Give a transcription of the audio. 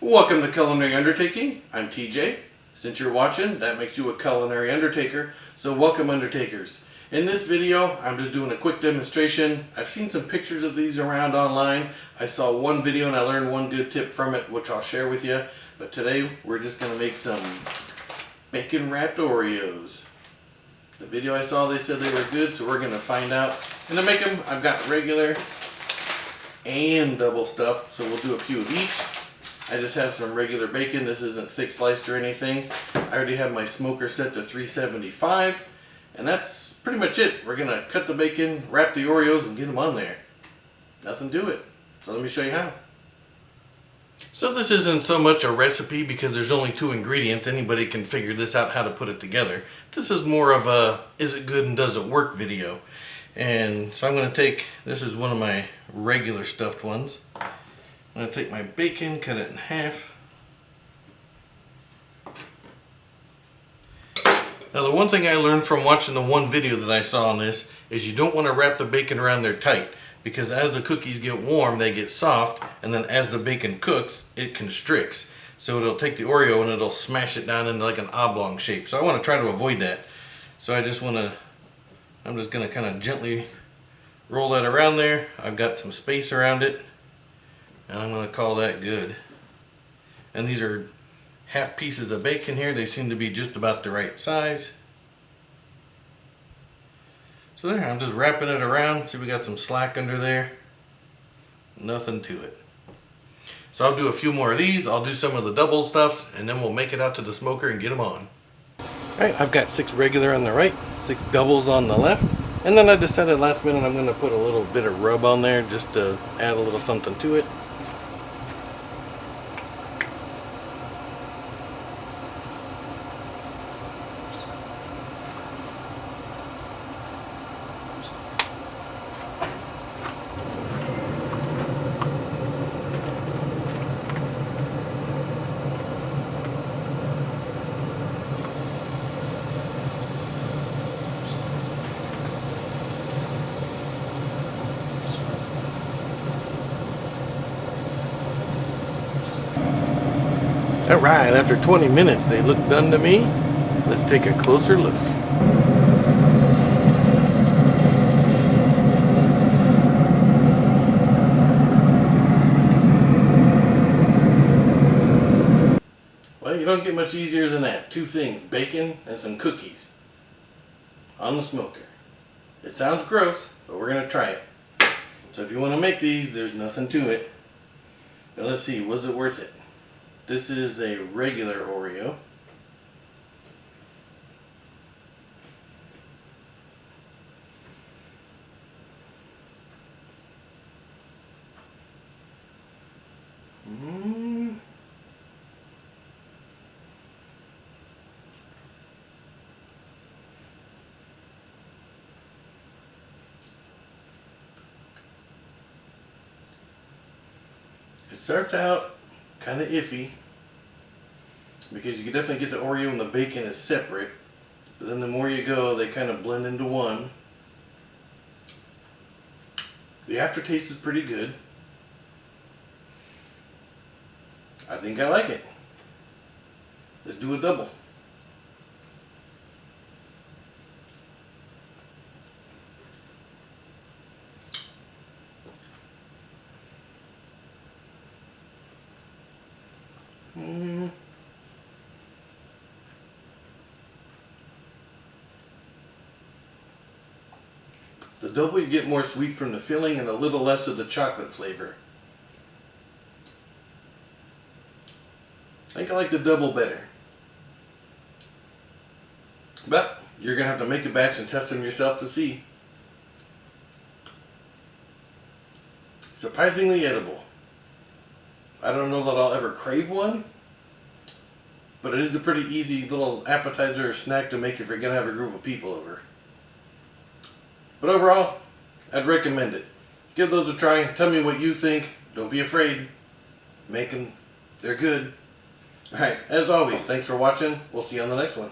Welcome to Culinary Undertaking. I'm TJ. Since you're watching, that makes you a culinary undertaker, so welcome undertakers. In this video, I'm just doing a quick demonstration. I've seen some pictures of these around online. I saw one video and I learned one good tip from it, which I'll share with you. But today, we're just going to make some bacon wrapped Oreos. The video I saw, they said they were good, so we're going to find out. And to make them, I've got regular and double stuffed, so we'll do a few of each. I just have some regular bacon. This isn't thick sliced or anything. I already have my smoker set to 375, and that's pretty much it. We're gonna cut the bacon, wrap the Oreos, and get them on there. Nothing to it. So let me show you how. So this isn't so much a recipe because there's only 2 ingredients. Anybody can figure this out how to put it together. This is more of a is it good and does it work video. And so I'm going to take, this is one of my regular stuffed ones. I'm going to take my bacon, cut it in half. Now the one thing I learned from watching the one video that I saw on this is you don't want to wrap the bacon around there tight, because as the cookies get warm they get soft, and then as the bacon cooks it constricts. So it'll take the Oreo and it'll smash it down into like an oblong shape. So I want to try to avoid that. So I'm just going to kind of gently roll that around there. I've got some space around it, and I'm going to call that good. And these are half pieces of bacon here. They seem to be just about the right size. So there, I'm just wrapping it around. See, we got some slack under there. Nothing to it. So I'll do a few more of these. I'll do some of the double stuff, and then we'll make it out to the smoker and get them on. Alright, I've got 6 regular on the right, 6 doubles on the left. And then I decided last minute I'm going to put a little bit of rub on there just to add a little something to it. Alright, after 20 minutes they look done to me. Let's take a closer look. Well, you don't get much easier than that. 2 things, bacon and some cookies on the smoker. It sounds gross, but we're going to try it. So if you want to make these, there's nothing to it. But let's see, was it worth it? This is a regular Oreo. It starts out kind of iffy, because you can definitely get the Oreo and the bacon is separate, but then the more you go they kind of blend into one. The aftertaste is pretty good. I think I like it. Let's do a double. The double, you get more sweet from the filling and a little less of the chocolate flavor. I think I like the double better. But you're going to have to make a batch and test them yourself to see. Surprisingly edible. I don't know that I'll ever crave one, but it is a pretty easy little appetizer or snack to make if you're going to have a group of people over. But overall, I'd recommend it. Give those a try. Tell me what you think. Don't be afraid. Make them. They're good. Alright, as always, thanks for watching. We'll see you on the next one.